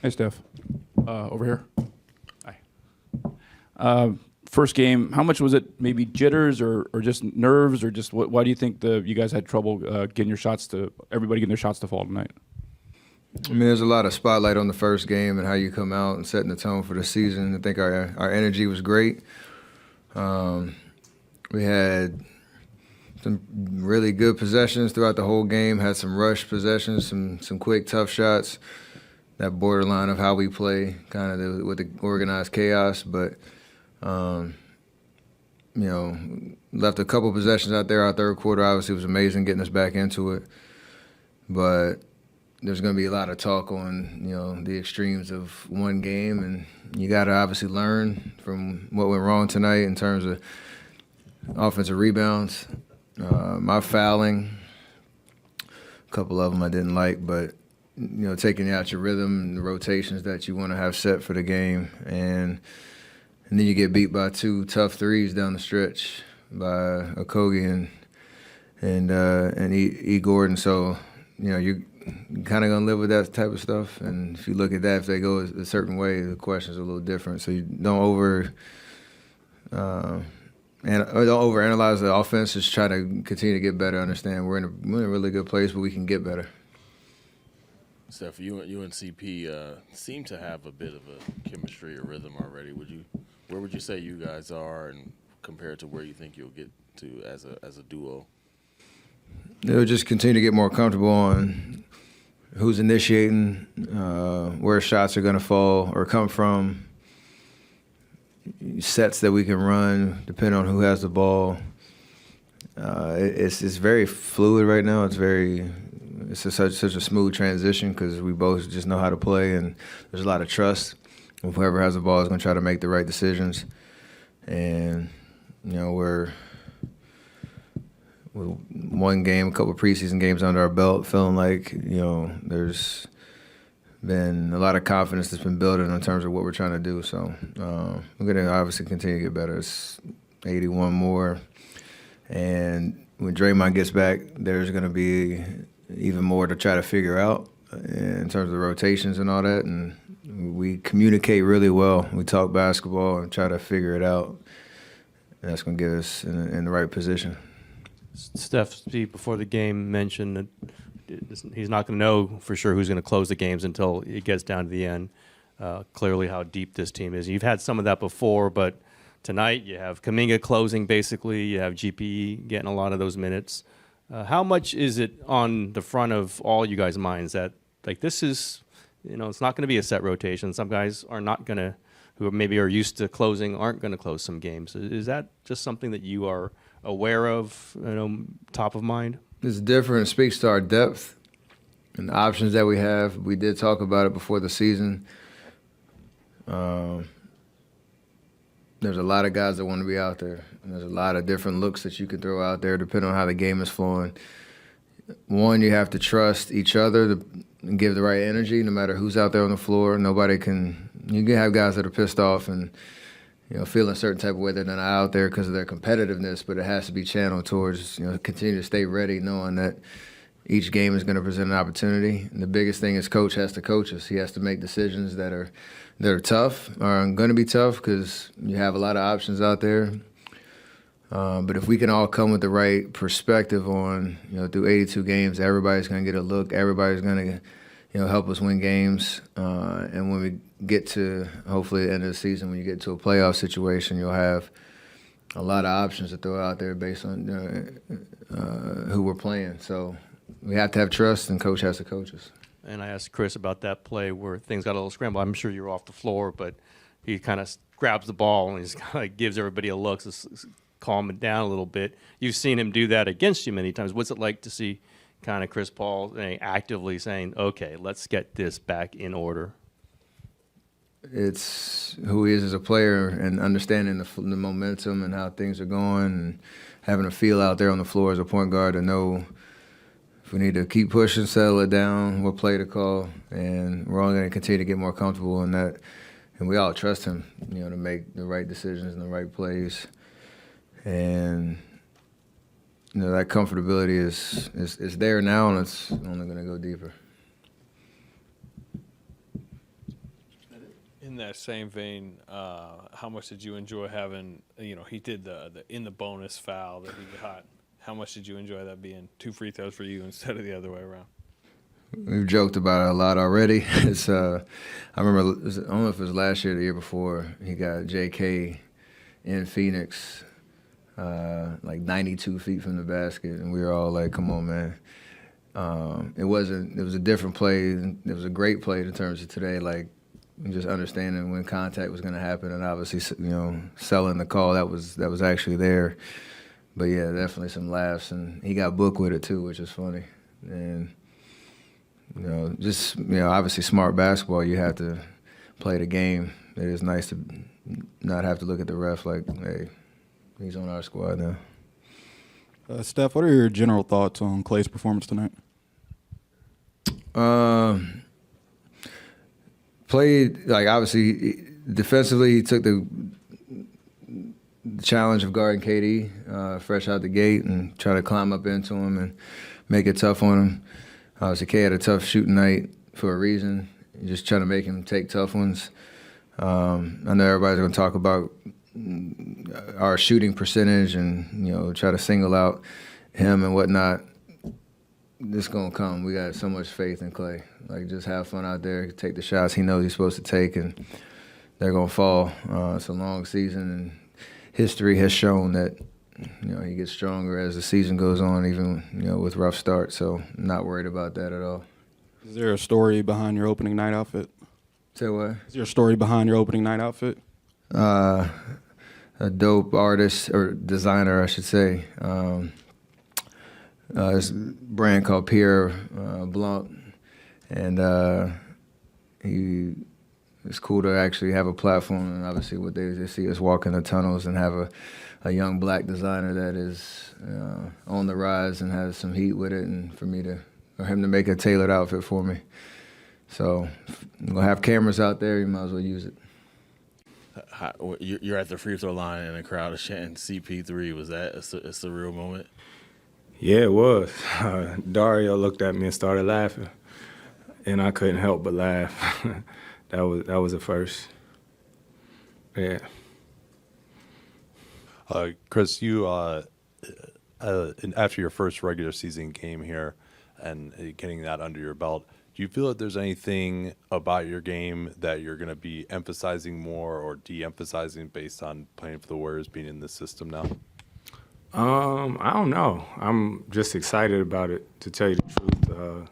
Hey, Steph. Over here. Hi. First game, how much was it? Maybe jitters or just nerves or just why do you think you guys had trouble getting everybody getting their shots to fall tonight? I mean, there's a lot of spotlight on the first game and how you come out and setting the tone for the season. I think our energy was great. We had some really good possessions throughout the whole game. Had some rush possessions, some quick, tough shots. That borderline of how we play, kind of with the organized chaos. But left a couple possessions out there. Our third quarter obviously was amazing, getting us back into it. But there's going to be a lot of talk on the extremes of one game, and you got to obviously learn from what went wrong tonight in terms of offensive rebounds, my fouling. A couple of them I didn't like, but taking you out your rhythm and the rotations that you want to have set for the game, and then you get beat by two tough threes down the stretch by Okogie and E. Gordon. So you're kind of gonna live with that type of stuff. And if you look at that, if they go a certain way, the questions are a little different. So you don't overanalyze the offense. Just try to continue to get better. Understand we're in a really good place, but we can get better. Steph, you and CP seem to have a bit of a chemistry or rhythm already. Where would you say you guys are, and compared to where you think you'll get to as a duo? They'll just continue to get more comfortable on who's initiating, where shots are going to fall or come from, sets that we can run, depending on who has the ball. It's very fluid right now. It's such a smooth transition because we both just know how to play, and there's a lot of trust. Whoever has the ball is going to try to make the right decisions. And, we're with one game, a couple of preseason games under our belt, feeling like, there's been a lot of confidence that's been building in terms of what we're trying to do. So we're going to obviously continue to get better. It's 81 more. And when Draymond gets back, there's going to be even more to try to figure out in terms of the rotations and all that. And we communicate really well. We talk basketball and try to figure it out. And that's going to get us in the right position. Steph, before the game, mentioned that he's not going to know for sure who's going to close the games until it gets down to the end. Clearly how deep this team is. You've had some of that before, but tonight you have Kuminga closing basically. You have GPE getting a lot of those minutes. How much is it on the front of all you guys' minds that, like, this is, it's not going to be a set rotation. Some guys are not going to, who maybe are used to closing, aren't going to close some games. Is that just something that you are aware of, top of mind? It's different. It speaks to our depth and the options that we have. We did talk about it before the season. There's a lot of guys that want to be out there. And there's a lot of different looks that you can throw out there depending on how the game is flowing. One, you have to trust each other and give the right energy no matter who's out there on the floor. You can have guys that are pissed off and feeling a certain type of way. They're not out there because of their competitiveness, but it has to be channeled towards, continue to stay ready, knowing that each game is going to present an opportunity. And the biggest thing is coach has to coach us. He has to make decisions that are tough, are going to be tough because you have a lot of options out there. But if we can all come with the right perspective on, through 82 games, everybody's going to get a look. Everybody's going to, help us win games. And when we get to, hopefully, the end of the season, when you get to a playoff situation, you'll have a lot of options to throw out there based on who we're playing. So we have to have trust, and coach has to coach us. And I asked Chris about that play where things got a little scrambled. I'm sure you were off the floor, but he kind of grabs the ball and he kind of gives everybody a look to calm it down a little bit. You've seen him do that against you many times. What's it like to see kind of Chris Paul actively saying, okay, let's get this back in order? It's who he is as a player and understanding the momentum and how things are going and having a feel out there on the floor as a point guard to know if we need to keep pushing, settle it down, what play to call, and we're all going to continue to get more comfortable in that. And we all trust him, to make the right decisions and the right plays. And that comfortability is there now, and it's only going to go deeper. In that same vein, how much did you enjoy having, he did the in the bonus foul that he got. How much did you enjoy that being 2 free throws for you instead of the other way around? We've joked about it a lot already. I remember, I don't know if it was last year or the year before, he got J.K. in Phoenix, like 92 feet from the basket, and we were all like, come on, man. It was a different play. It was a great play in terms of today, like just understanding when contact was going to happen, and obviously, selling the call that was actually there. But yeah, definitely some laughs, and he got booked with it too, which is funny. And obviously smart basketball. You have to play the game. It is nice to not have to look at the ref like, hey, he's on our squad now. Steph, what are your general thoughts on Klay's performance tonight? Played, like, obviously, defensively, he took the challenge of guarding KD fresh out the gate and try to climb up into him and make it tough on him. Obviously, K had a tough shooting night for a reason. Just trying to make him take tough ones. I know everybody's going to talk about our shooting percentage and, try to single out him and whatnot. This going to come. We got so much faith in Klay. Like, just have fun out there, take the shots he knows he's supposed to take, and they're going to fall. It's a long season, and history has shown that, he gets stronger as the season goes on, even, with rough starts. So I'm not worried about that at all. Is there a story behind your opening night outfit? Say what? Is there a story behind your opening night outfit? A dope artist, or designer, I should say. This brand called Pierre Blanc, and it's cool to actually have a platform, and obviously what they see us walk in the tunnels and have a young black designer that is on the rise and has some heat with it, and for him to make a tailored outfit for me. So I'm gonna have cameras out there. You might as well use it. You're at the free throw line and the crowd is chanting CP3. Was that a surreal moment? Yeah, it was. Dario looked at me and started laughing, and I couldn't help but laugh. That was a first. Yeah. Chris, you after your first regular season game here and getting that under your belt, do you feel that there's anything about your game that you're going to be emphasizing more or de-emphasizing based on playing for the Warriors, being in this system now? I don't know. I'm just excited about it, to tell you the truth.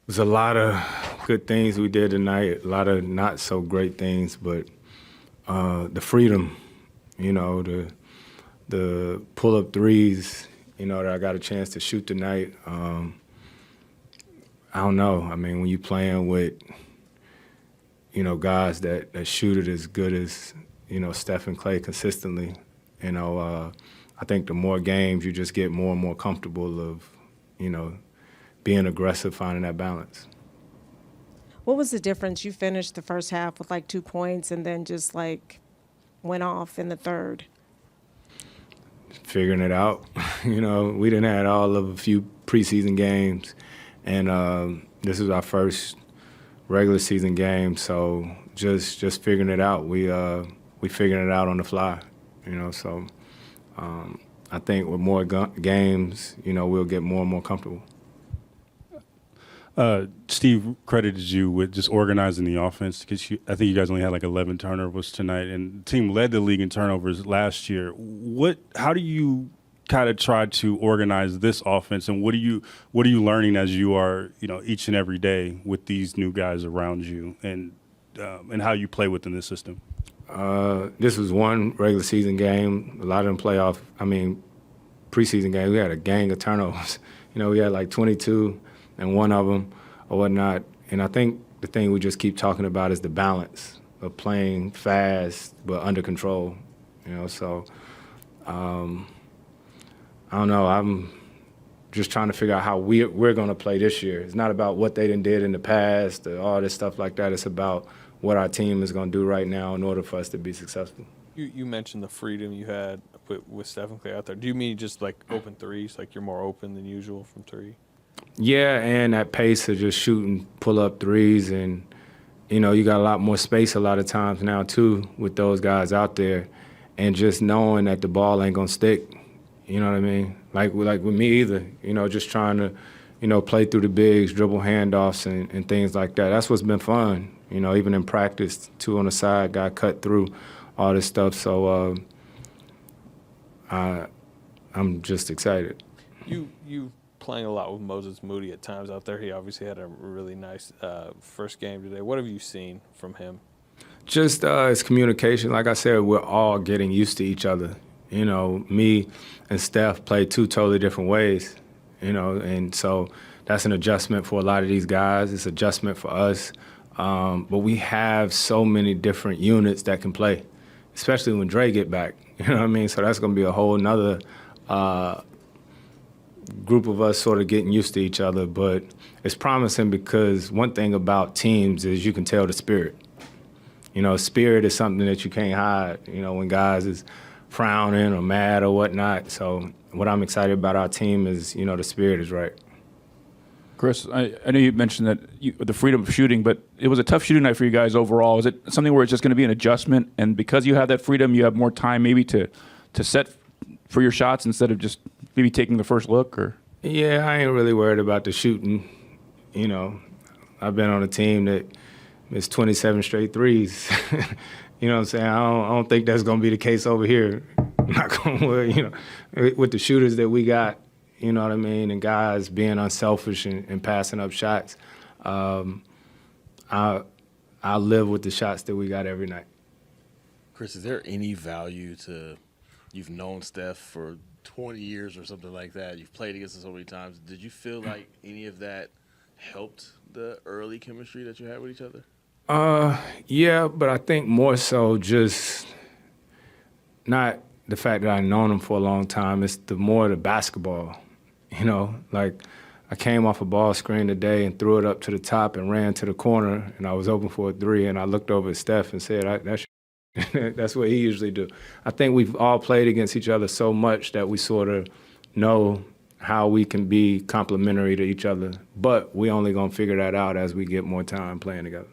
There's a lot of good things we did tonight, a lot of not so great things, but the freedom, the pull-up threes, that I got a chance to shoot tonight. I don't know. I mean, when you're playing with, guys that shoot it as good as, Steph and Klay consistently, I think the more games you just get more and more comfortable of, being aggressive, finding that balance. What was the difference? You finished the first half with like 2 points and then just like went off in the third. Figuring it out. We didn't had all of a few preseason games, and this is our first regular season game, so just figuring it out. We figuring it out on the fly, so I think with more games, we'll get more and more comfortable. Steve credited you with just organizing the offense because I think you guys only had like 11 turnovers tonight, and the team led the league in turnovers last year. How do you kind of try to organize this offense, and what are you learning as you are, each and every day with these new guys around you, and how you play within this system? This was one regular season game. A lot of them preseason games, we had a gang of turnovers. We had like 22 and one of them or whatnot. And I think the thing we just keep talking about is the balance of playing fast but under control. So I don't know. I'm just trying to figure out how we're going to play this year. It's not about what they did in the past or all this stuff like that. It's about what our team is going to do right now in order for us to be successful. You mentioned the freedom you had with Steph and Klay out there. Do you mean just like open threes, like you're more open than usual from three? Yeah, and that pace of just shooting pull-up threes and, you got a lot more space a lot of times now too with those guys out there, and just knowing that the ball ain't gonna stick. You know what I mean? Like with me either. Just trying to, play through the bigs, dribble handoffs and things like that. That's what's been fun. Even in practice, 2 on the side, got cut through, all this stuff. So I'm just excited. You playing a lot with Moses Moody at times out there. He obviously had a really nice first game today. What have you seen from him? Just his communication. Like I said, we're all getting used to each other. Me and Steph play 2 totally different ways, and so that's an adjustment for a lot of these guys. It's an adjustment for us. But we have so many different units that can play, especially when Dre get back. You know what I mean? So that's going to be a whole nother group of us sort of getting used to each other. But it's promising because one thing about teams is you can tell the spirit. Spirit is something that you can't hide, when guys is frowning or mad or whatnot. So what I'm excited about our team is, the spirit is right. Chris, I know you mentioned that the freedom of shooting, but it was a tough shooting night for you guys overall. Is it something where it's just going to be an adjustment, and because you have that freedom, you have more time maybe to set for your shots instead of just maybe taking the first look? Or Yeah, I ain't really worried about the shooting. I've been on a team that missed 27 straight threes. You know what I'm saying? I don't think that's going to be the case over here. Knock on wood, with the shooters that we got. You know what I mean? And guys being unselfish and passing up shots. I live with the shots that we got every night. Chris, is there any value to you've known Steph for 20 years or something like that? You've played against him so many times. Did you feel like any of that helped the early chemistry that you had with each other? Yeah, but I think more so just not the fact that I've known him for a long time. It's the basketball. Like I came off a ball screen today and threw it up to the top and ran to the corner, and I was open for a 3, and I looked over at Steph and said, that's what he usually do. I think we've all played against each other so much that we sort of know how we can be complementary to each other, but we only going to figure that out as we get more time playing together.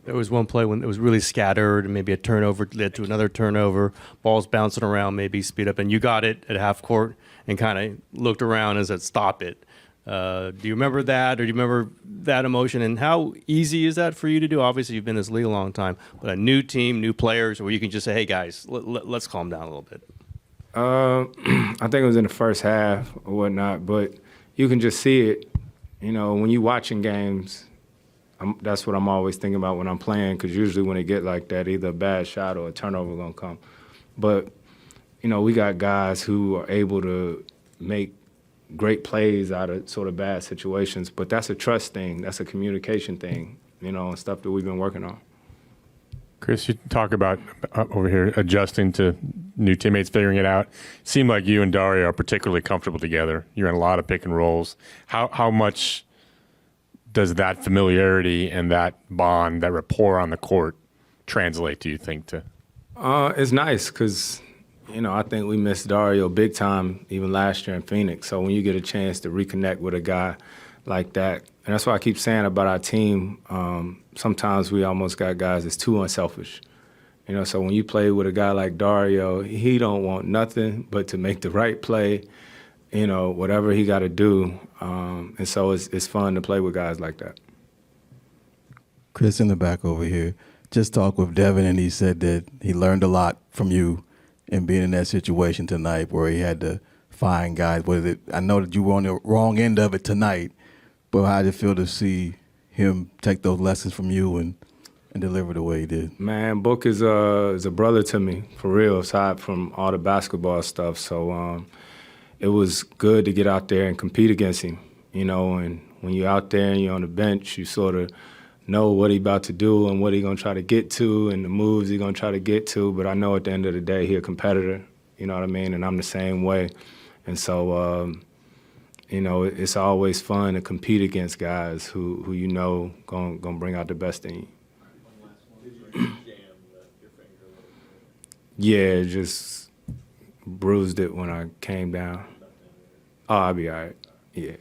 There was one play when it was really scattered, and maybe a turnover led to another turnover, balls bouncing around, maybe speed up, and you got it at half court and kind of looked around and said, stop it. Do you remember that, or do you remember that emotion, and how easy is that for you to do? Obviously, you've been in this league a long time, but a new team, new players, where you can just say, hey, guys, let's calm down a little bit. I think it was in the first half or whatnot, but you can just see it. When you're watching games, that's what I'm always thinking about when I'm playing, because usually when it get like that, either a bad shot or a turnover going to come. But, we got guys who are able to make great plays out of sort of bad situations, but that's a trust thing. That's a communication thing, and stuff that we've been working on. Chris, you talk about over here adjusting to new teammates, figuring it out. It seemed like you and Dario are particularly comfortable together. You're in a lot of pick and rolls. How much does that familiarity and that bond, that rapport on the court translate, do you think, to? It's nice because, I think we missed Dario big time even last year in Phoenix. So when you get a chance to reconnect with a guy like that, and that's why I keep saying about our team, sometimes we almost got guys that's too unselfish. So when you play with a guy like Dario, he don't want nothing but to make the right play, whatever he got to do. And so it's fun to play with guys like that. Chris in the back over here just talked with Devin, and he said that he learned a lot from you in being in that situation tonight where he had to find guys. I know that you were on the wrong end of it tonight, but how did it feel to see him take those lessons from you and deliver the way he did? Man, Book is a brother to me, for real, aside from all the basketball stuff. So it was good to get out there and compete against him, and when you're out there and you're on the bench, you sort of know what he about to do and what he going to try to get to and the moves he going to try to get to. But I know at the end of the day, he a competitor, you know what I mean? And I'm the same way. And so, it's always fun to compete against guys who going to bring out the best in you. Yeah, just bruised it when I came down. Oh, I'll be all right. Yeah.